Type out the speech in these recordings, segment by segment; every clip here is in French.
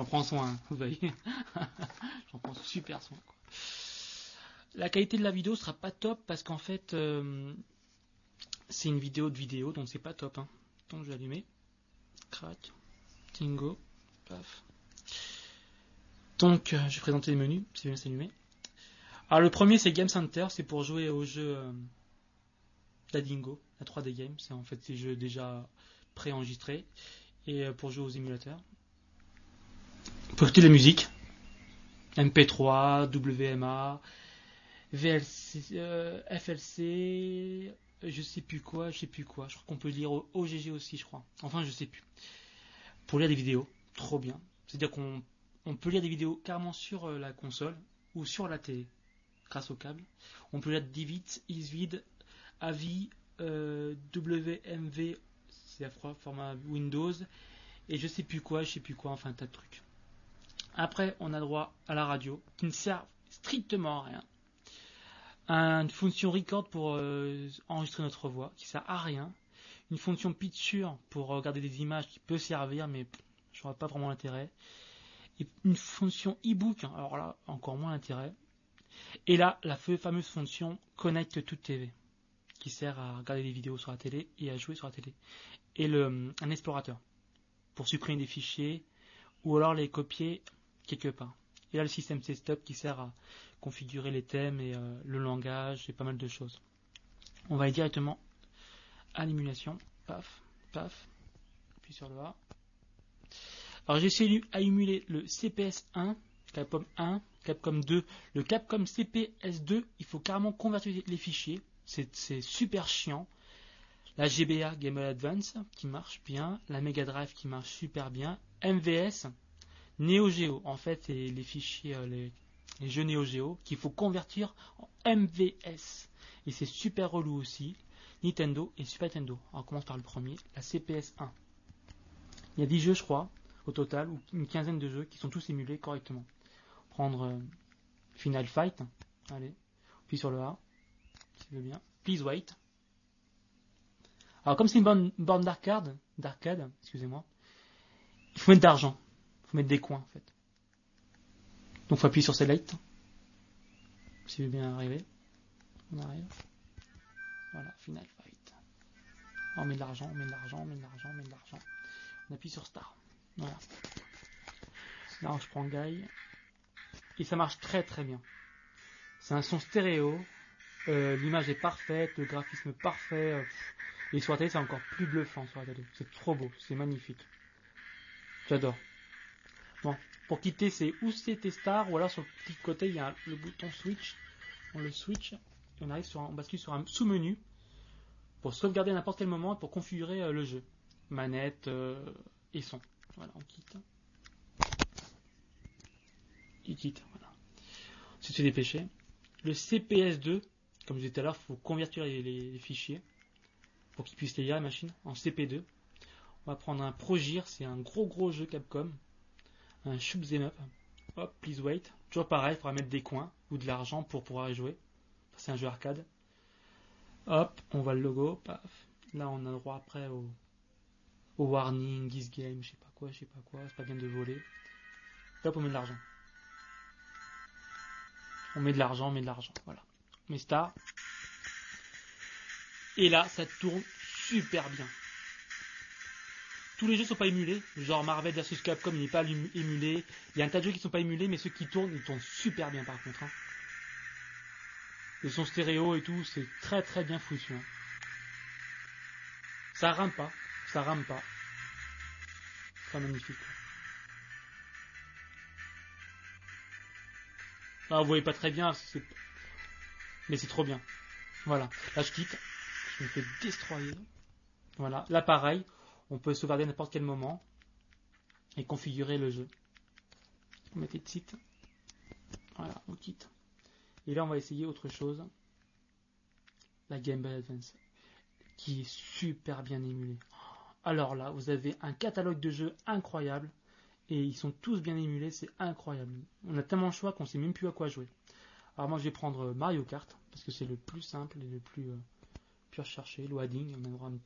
J'en prends soin, hein, vous voyez. J'en prends super soin, quoi. La qualité de la vidéo sera pas top parce qu'en fait, c'est une vidéo de vidéo, donc c'est pas top. Hein. Donc je vais allumer. Crac. Tingo. Paf. Donc, je vais présenter les menus, c'est bien s'allumer. Alors, le premier, c'est Game Center, c'est pour jouer au jeu d'Adingo, la 3D Game. C'est en fait ces jeux déjà préenregistrés. Et pour jouer aux émulateurs. Pour écouter la musique. MP3, WMA, VLC, FLC, je sais plus quoi. Je crois qu'on peut lire OGG aussi, je crois. Enfin, je sais plus. Pour lire des vidéos, trop bien. C'est-à-dire qu'on peut lire des vidéos carrément sur la console ou sur la télé, grâce au câble. On peut lire DivX, Isvid, AVI, WMV, c'est la format Windows, et je sais plus quoi, enfin un tas de trucs. Après, on a droit à la radio, qui ne sert strictement à rien. Une fonction record pour enregistrer notre voix, qui sert à rien. Une fonction picture pour regarder des images qui peut servir, mais je vois pas vraiment l'intérêt. Et une fonction e-book, alors là, encore moins l'intérêt. Et là, la fameuse fonction Connect to TV, qui sert à regarder des vidéos sur la télé et à jouer sur la télé. Et un explorateur, pour supprimer des fichiers, ou alors les copier quelque part. Et là, le système setup qui sert à configurer les thèmes et le langage et pas mal de choses. On va aller directement à l'émulation. Paf, paf. Puis sur le A. Alors j'ai essayé à émuler le CPS 1, Capcom 1, Capcom 2. Le Capcom CPS 2, il faut carrément convertir les fichiers. C'est super chiant. La GBA, Game Boy Advance, qui marche bien. La Mega Drive qui marche super bien. MVS, Neo Geo. En fait, c'est les fichiers, les jeux Neo Geo qu'il faut convertir en MVS. Et c'est super relou aussi. Nintendo et Super Nintendo. Alors, on commence par le premier, la CPS 1. Il y a 10 jeux, je crois, au total, ou une quinzaine de jeux qui sont tous émulés correctement. Prendre Final Fight. Allez. Puis sur le A, si tu veux bien. Please wait. Alors, comme c'est une borne d'arcade, excusez-moi, il faut mettre d'argent. Il faut mettre des coins, en fait. Donc, il faut appuyer sur Select. Si tu veux bien arriver. On arrive. Voilà, Final Fight. On met de l'argent, on met de l'argent, on met de l'argent, on met de l'argent. On appuie sur Start. Voilà. Là, je prends Guy. Et ça marche très très bien. C'est un son stéréo. L'image est parfaite, le graphisme parfait. Et sur la télé, c'est encore plus bluffant sur la télé. C'est trop beau, c'est magnifique. J'adore. Bon, pour quitter, c'est ou c'était Star, ou alors sur le petit côté, il y a le bouton Switch. On le switch et on bascule sur un sous-menu pour sauvegarder à n'importe quel moment et pour configurer le jeu. Manette et son. Voilà, on quitte. Il quitte, voilà. Si tu es dépêché. Le CPS2, comme je disais tout à l'heure, il faut convertir les fichiers pour qu'ils puissent les lire la machine en CP2. On va prendre un Progir, c'est un gros jeu Capcom. Un Shoot 'em Up. Hop, please wait. Toujours pareil, il faudra mettre des coins ou de l'argent pour pouvoir y jouer. C'est un jeu arcade. Hop, on voit le logo, paf. Là, on a droit après au warning, this game, je sais pas quoi, c'est pas bien de voler. Et hop, on met de l'argent. On met de l'argent, voilà. On met Star. Et là, ça tourne super bien. Tous les jeux sont pas émulés, genre Marvel vs Capcom, il n'est pas émulé. Il y a un tas de jeux qui sont pas émulés, mais ceux qui tournent, ils tournent super bien par contre. Hein. Le son stéréo et tout, c'est très très bien foutu. Hein. Ça rame pas. C'est magnifique. Alors, vous voyez pas très bien, mais c'est trop bien. Voilà, là je quitte, je me fais destroyer. Voilà, là pareil, on peut sauvegarder à n'importe quel moment et configurer le jeu. On met de site. Voilà, on quitte. Et là on va essayer autre chose. La Game Boy Advance, qui est super bien émulée. Alors là, vous avez un catalogue de jeux incroyable. Et ils sont tous bien émulés, c'est incroyable. On a tellement de choix qu'on ne sait même plus à quoi jouer. Alors moi je vais prendre Mario Kart, parce que c'est le plus simple et le plus recherché. Loading, on a droit à un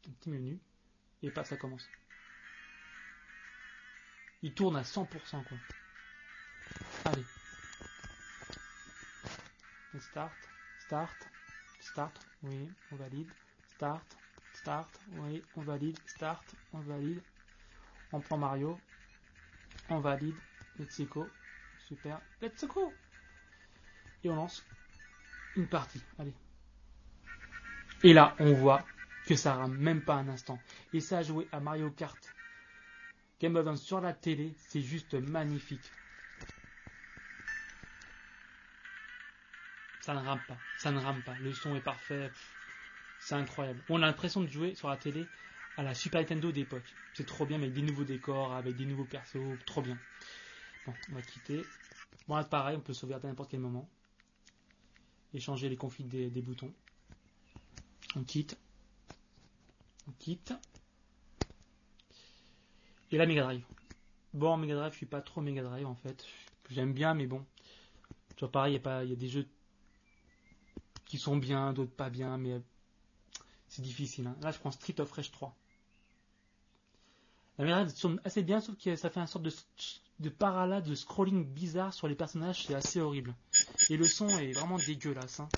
petit menu. Et pas, ça commence. Il tourne à 100%, quoi. Allez. Start, oui, on valide. Start, oui, on valide. Start, on valide. On prend Mario. On valide. Let's go. Super. Let's go. Et on lance une partie. Allez. Et là, on voit que ça rame même pas un instant. Et ça a joué à Mario Kart Game Boy Advance sur la télé, c'est juste magnifique. Ça ne rame pas, ça ne rame pas. Le son est parfait, c'est incroyable. On a l'impression de jouer sur la télé à la Super Nintendo d'époque. C'est trop bien, mais avec des nouveaux décors, avec des nouveaux persos, trop bien. Bon, on va quitter. Bon, là, pareil, on peut sauvegarder à n'importe quel moment. Et changer les configs des boutons. On quitte. Et la Mega Drive. Bon, Mega Drive, je suis pas trop Mega Drive en fait. J'aime bien, mais bon. Toujours pareil, il y a des jeux qui sont bien, d'autres pas bien, mais c'est difficile. Hein. Là, je prends Street of Rage 3. La Mega Drive tourne assez bien, sauf que ça fait une sorte de parallaxe, de scrolling bizarre sur les personnages, c'est assez horrible. Et le son est vraiment dégueulasse. Hein.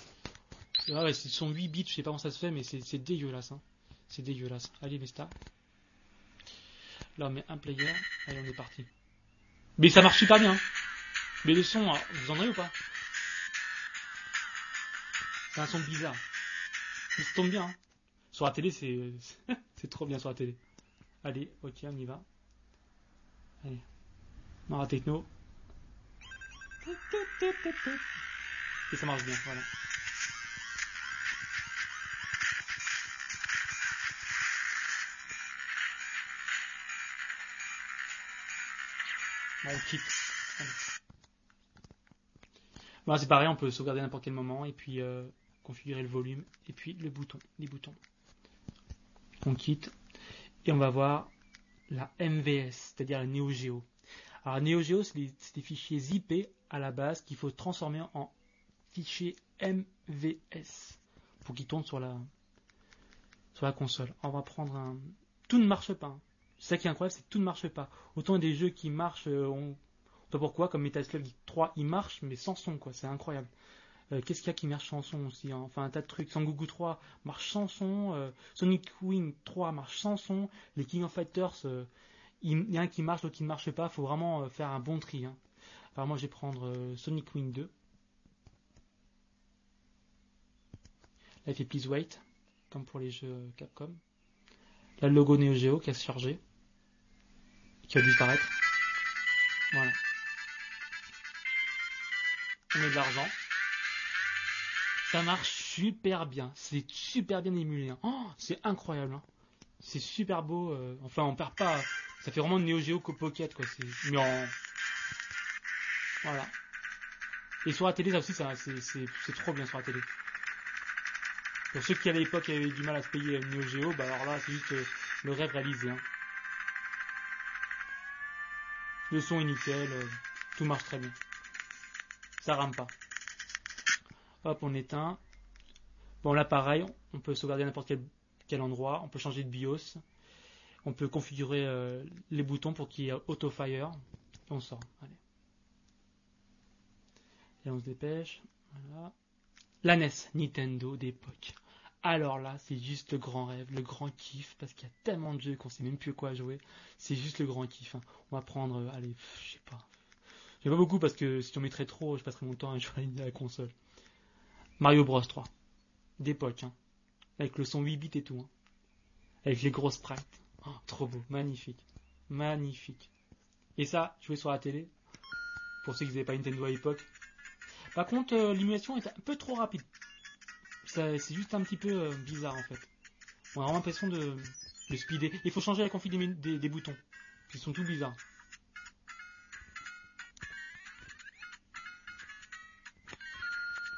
Ouais, c'est son 8 bits, je sais pas comment ça se fait, mais c'est dégueulasse. Hein. C'est dégueulasse. Allez, Vesta. Là, on met un player. Allez, on est parti. Mais ça marche super bien. Hein. Mais le son, vous en avez ou pas? C'est un son bizarre. Il se tombe bien. Hein. Sur la télé, c'est trop bien sur la télé. Allez, ok, on y va. Allez. Mara Techno. Et ça marche bien, voilà. Bon, on quitte. Bon, c'est pareil, on peut sauvegarder à n'importe quel moment et puis configurer le volume et puis les boutons. On quitte et on va voir la MVS, c'est-à-dire la Neo Geo. Alors Neo Geo, c'est des fichiers zip à la base qu'il faut transformer en fichiers MVS pour qu'ils tournent sur la console. On va prendre un... Tout ne marche pas. Hein. C'est ça qui est incroyable, c'est que tout ne marche pas. Autant des jeux qui marchent, on ne sait pas pourquoi, comme Metal Slug 3, il marche, mais sans son, quoi. C'est incroyable. Qu'est-ce qu'il y a qui marche sans son aussi hein. Enfin, un tas de trucs. Sangoku 3 marche sans son. Sonic Wing 3 marche sans son. Les King of Fighters, il y a un qui marche, l'autre qui ne marche pas. Il faut vraiment faire un bon tri. Hein. Alors moi, je vais prendre Sonic Wing 2. Là, il fait Please Wait, comme pour les jeux Capcom. Là, le logo Neo Geo qui a se chargé. Qui va disparaître. Voilà. On met de l'argent. Ça marche super bien. C'est super bien émulé. Hein. Oh, c'est incroyable. Hein. C'est super beau. Enfin, on perd pas. Ça fait vraiment Neo Geo Pocket, quoi. Mais en... Voilà. Et sur la télé, ça aussi, c'est trop bien sur la télé. Pour ceux qui à l'époque avaient du mal à se payer Neo Geo, bah alors là, c'est juste le rêve réalisé. Hein. Le son est nickel. Tout marche très bien. Ça rame pas. Hop, on éteint. Bon, là, pareil, on peut sauvegarder à n'importe quel endroit. On peut changer de BIOS. On peut configurer les boutons pour qu'il y ait auto-fire. Et on sort. Allez. Et on se dépêche. Voilà. La NES, Nintendo d'époque. Alors là, c'est juste le grand rêve, le grand kiff, parce qu'il y a tellement de jeux qu'on sait même plus quoi jouer. C'est juste le grand kiff. Hein. On va prendre, allez, je sais pas. J'aime pas beaucoup parce que si on mettrait trop, je passerais mon temps à jouer à la console. Mario Bros 3. D'époque, hein. Avec le son 8 bits et tout. Hein. Avec les grosses sprites. Oh, trop beau, magnifique. Magnifique. Et ça, jouer sur la télé, pour ceux qui n'avaient pas Nintendo à l'époque. Par contre, l'émulation est un peu trop rapide. C'est juste un petit peu bizarre en fait. On a vraiment l'impression de speeder. Il faut changer la config des boutons. Ils sont tout bizarres.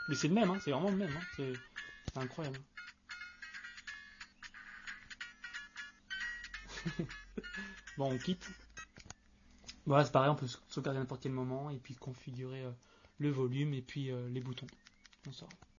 Mais c'est le même, hein, c'est vraiment le même. Hein, c'est incroyable. Bon, on quitte. Voilà, c'est pareil, on peut sauvegarder à n'importe quel moment et puis configurer le volume et puis les boutons. On sort.